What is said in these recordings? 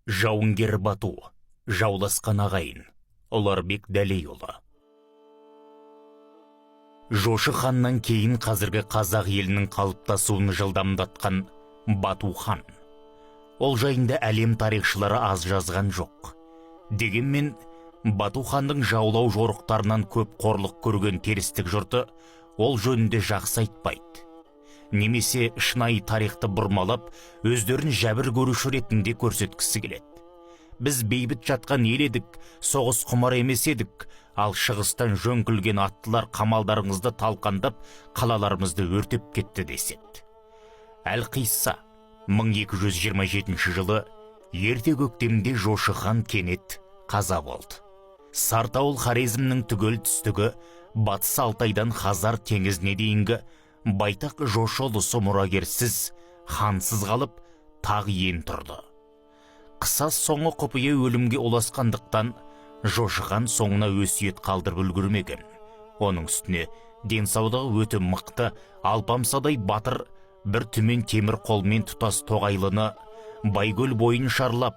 Жауынгер Бату, жауласқан ағайын, Ұларбек Дәлейұлы. Жошы ханнан кейін қазіргі қазақ елінің қалыптасуын жылдамдатқан Бату хан. Ол жайында әлем тарихшылары аз жазған жоқ. Дегенмен, Бату ханның жаулау жорықтарынан көп қорлық көрген терістік жұрты ол жөнінде жақсы айтпайды. Немесе шынайы тарихты бұрмалап, өздерін жәбір көруші ретінде көрсеткісі келеді. Біз бейбіт жатқан ел едік, соғыс құмар емес едік, ал шығыстан жөңкілген аттылар қамалдарыңызды талқандап, қалаларымызды өртеп кетті деседі. Әл-Қисса 1227 жылы ерте көктемде Жошы хан кенет қаза болды. Сартауыл Хорезмнің түгел түстігі батыс Алтайдан Хазар теңізіне дейінгі байтақ жошы ұлысы мұрагерсіз, хансыз қалып, тақ ен тұрды. Қысас соңы құпия өлімге ұласқандықтан, Жошы хан соңына өсиет қалдырып үлгермеген. Оның үстіне денсаулығы өте мықты, алпамсадай батыр, бір түмен темір қолмен тұтас тоғайлыны Байгөл бойын шарлап,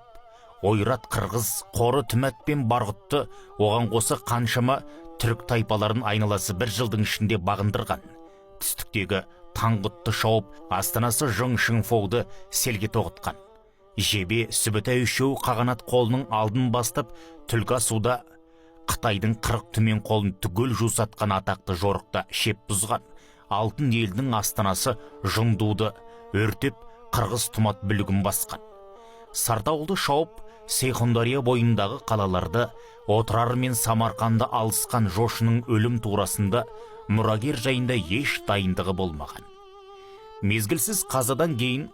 ойрат қырғыз, қоры түмәт пен барғұтты, оған қоса қаншама түрік тайпаларын айналасы бір жылдың ішінде бағындырған. Түстіктегі Таңғұтты шауып, астанасы Жыңшыңфоуды селге тоғытқан. Жебе, Сүбітай үшеуі қағанат қолының алдын бастап, Түлка суда Қытайдың 40 түмен қолын түгел жусатқан атақты жорықта шеп бұзған. Алтын елдің астанасы Жындуды өртеп, қырғыз тұмат бүлігін басқан. Сартауылды шауып, Сейхундария бойындағы қалаларды, Отырар мен Самарқанды алысқан Жошының өлім турасында мұрагер жайында еш дайындығы болмаған. Мезгілсіз қазадан кейін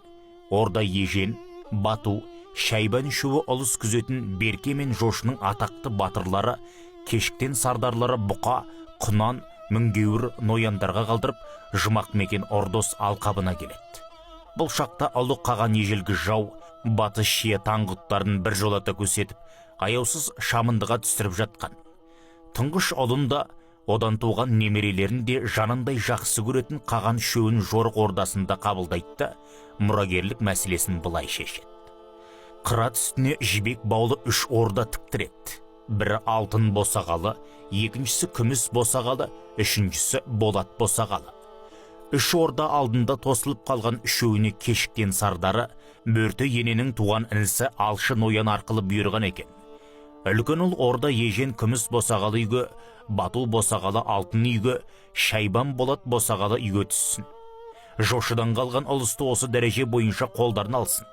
Орда Ежен, Бату, Шайбан үшеуі ұлыс күзетін Берке мен Жошының атақты батырлары кешіктен сардарлары Бұқа, Құнан, Мүнгеуір нояндарға қалдырып, жұмақ мекен Ордос алқабына келеді. Бұл шақта ұлы қаған ежелгі жау батыс шия Таңғұттарын бір жолата көсетіп, аяусыз шамындыға түсіріп жатқан. Тұңғыш ұлында одан туған немерелерін де жанындай жақсы көретін қаған шөуін жорық ордасында қабылдайды, мұрагерлік мәселесін былай шешеді. Қырат үстіне жібек баулы 3 орда тіктіреді. Бірі алтын босағалы, екіншісі күміс босағалы, үшіншісі болат босағалы. 3 орда алдында тосылып қалған үшеуіне кешіктен сардары Мөрті ененің туған інісі Алшы Ноян арқылы бұйырған екен. Үлкен ұл Орда Ежен күміс босағалы үйге, Бату босағалы алтын үйге, Шайбан болат босағалы үйге түссін. Жошыдан қалған ұлысты осы дәреже бойынша қолдарын алсын.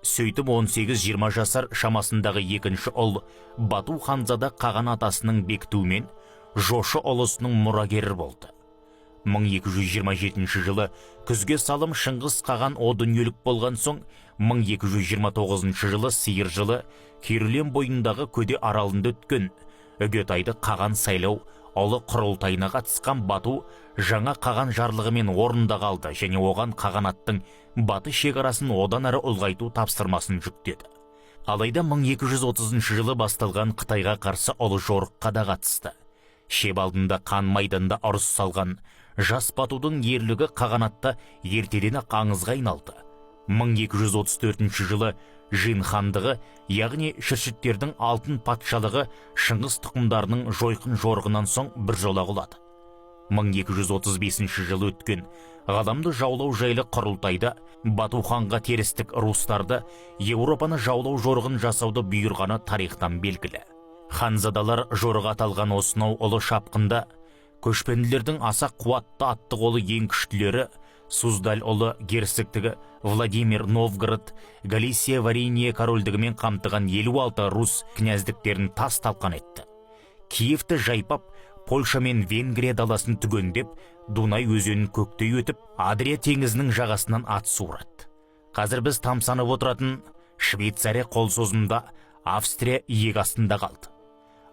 Сөйтіп 18-20 жасар шамасындағы екінші ұл Бату ханзада қаған атасының бекітуімен Жошы ұлысының мұрагері болды. 1227 жылы күзге салым Шыңғыс қаған о дүниелік болған соң, 1229 жылы сиыр жылы Керулен бойындағы Көде аралында өткен Үгетайды қаған сайлау ұлы құрылтайына қатысқан Бату жаңа қаған жарлығымен орында қалды және оған қағанаттың батыс шекарасын одан әрі ұлғайту тапсырмасын жүктеді. Алайда 1230 жылы басталған Қытайға қарсы ұлы жорыққа да қатысты. Шеп алдында қан майданда ұрыс салған жас Батудың ерлігі қағанатта ертеден-ақ аңызға айналды. 1234 жылы Жин хандығы, яғни шүршіттердің алтын патшалығы Шыңғыс тұқымдарының жойқын жорығынан соң бір жола құлады. 1235 жылы өткен ғаламды жаулау жайлы құрылтайда Бату ханға терістік рустарды Еуропаны жаулау жорығын жасауды бұйырғаны тарихтан белгілі. Ханзадалар жорығы аталған осынау ұлы шапқында көшпенділердің аса қуатты атты қолы ең күштілері Суздаль ұлы герцогтігі Владимир Новгород, Галисия Варения корольдігімен қамтыған 56 рус князьдіктерін тас талқан етті. Киевті жайпап, Польша мен Венгрия даласын түгендеп, Дунай өзенін көктей өтіп, Адрия теңізінің жағасынан ат суырады. Қазір біз тамсанып отыратын Швейцария қол созымда, Австрия иек астында қалды.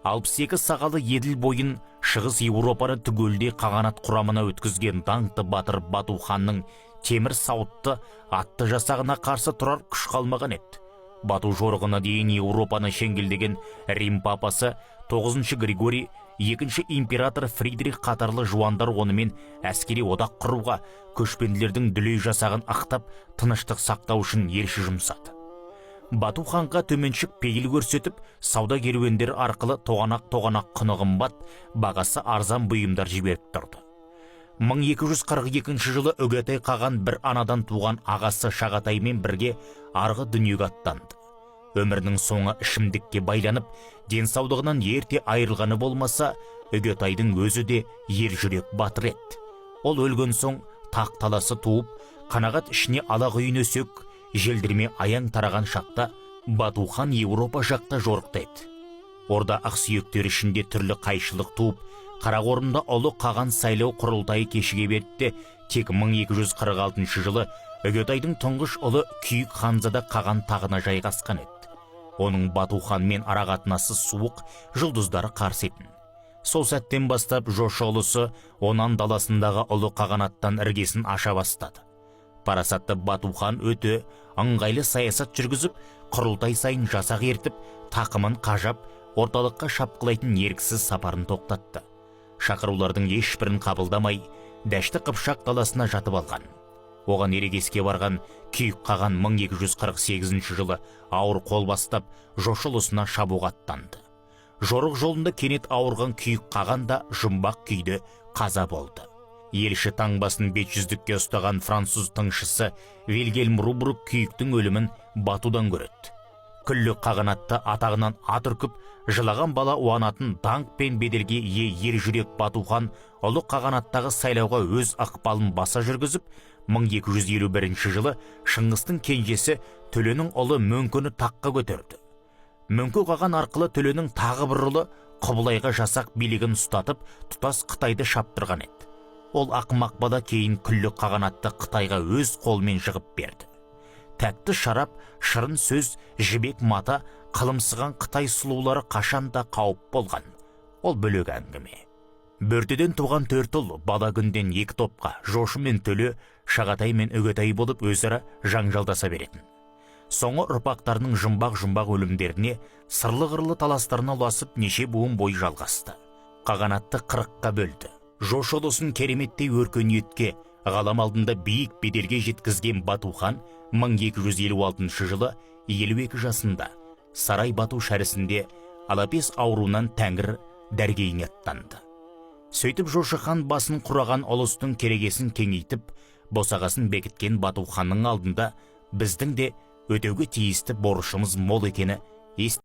62 сағалы еділ бойын шығыс Еуропаны түгелде қағанат құрамына өткізген даңқты батыр Бату ханның темір сауытты атты жасағына қарсы тұрар күш қалмаған еді. Бату жорығына дейін Еуропаны шеңгелдеген Рим папасы 9 Григорий, 2 император Фридрих қатарлы жуандар онымен әскери одақ құруға, көшпенділердің дүлей жасағын ақтап, тыныштық сақтау үшін елші жұмсады. Бату ханға төменшік пейіл көрсетіп, сауда керуендері арқылы тоғанақ құны қымбат, бағасы арзан бұйымдар жіберіп тұрды. 1242 жылы Үгетай қаған бір анадан туған ағасы Шағатаймен бірге арғы дүниеге аттанды. Өмірінің соңы ішімдікке байланып, денсаулығынан ерте айырылғаны болмаса, Үгетайдың өзі де ер жүрек батыр еді. Ол өлген соң тақ таласы туып, қанағат ішіне ала құйын өсек, желдірме аяң тараған шақта Бату хан Еуропа жақта жорықта еді. Орда ақсүйектер ішінде түрлі қайшылық туып, Қарақорымда ұлы қаған сайлау құрылтайы кешіге берді. Тек 1246 жылы Үгетайдың тұңғыш ұлы Күйік ханзада қаған тағына жайғасқан еді. Оның Бату ханмен арақатынасы суық, жұлдыздары қарсы етін. Сол сәттен бастап жошы ұлысы онан даласындағы ұлы қағанаттан іргесін аша бастады. Парасатты Бату хан өте ыңғайлы саясат жүргізіп, құрылтай сайын жасақ ертіп, тақымын қажап, орталыққа шапқылайтын еріксіз сапарын тоқтатты. Шақырулардың ешбірін қабылдамай, Дәшті Қыпшақ даласына жатып алған. Оған ерегеске барған Күйік қаған 1248 жылы ауыр қол бастап, жошы ұлысына шабуға аттанды. Жорық жолында кенет ауырған Күйік қаған да жұмбақ күйде қаза болды. Елші таңбасын бет-жүздікке ұстаған француз тыңшысы Вильгельм Рубрук Күйіктің өлімін Батудан көреді. Күллі қағанатты атағынан ат үркіп, жылаған бала уанатын даңқ пен беделге ие ер жүрек Бату хан ұлы қағанаттағы сайлауға өз ықпалын баса жүргізіп, 1251 жылы Шыңғыстың кенжесі Төленің ұлы Мөңкені таққа көтерді. Мөңке қаған арқылы Төленің тағы бір ұлы Құбылайға жасақ билігін ұстатып, тұтас Қытайды шаптырған еді. Ол ақымақ бала кейін күллі қағанатты Қытайға өз қолмен жығып берді. Тәтті шарап, шырын сөз, жібек мата, қылымсыған Қытай сұлулары қашанда қауіп болған. Ол бөлек әңгіме. Бөртеден туған 4 ұл бала күнден 2 топқа, жошы мен Төле, Шағатай мен Үгетай болып өзара жаңжалдаса беретін. Соңы ұрпақтарының жұмбақ өлімдеріне, сырлы-ғырлы таластарына ұласып неше буын бой жалғасты. Қағанатты 40-қа бөлді. Жошы ұлысын кереметтей өркениетке, ғалам алдында биік беделге жеткізген Бату хан 1256 жылы 52 жасында Сарай Бату шәрісінде алапес ауруынан тәңір дәргейіне аттанды. Сөйтіп жошы хан басын құраған ұлыстың керегесін кеңейтіп, босағасын бекіткен Бату ханның алдында біздің де өтеуге тиісті борышымыз мол екені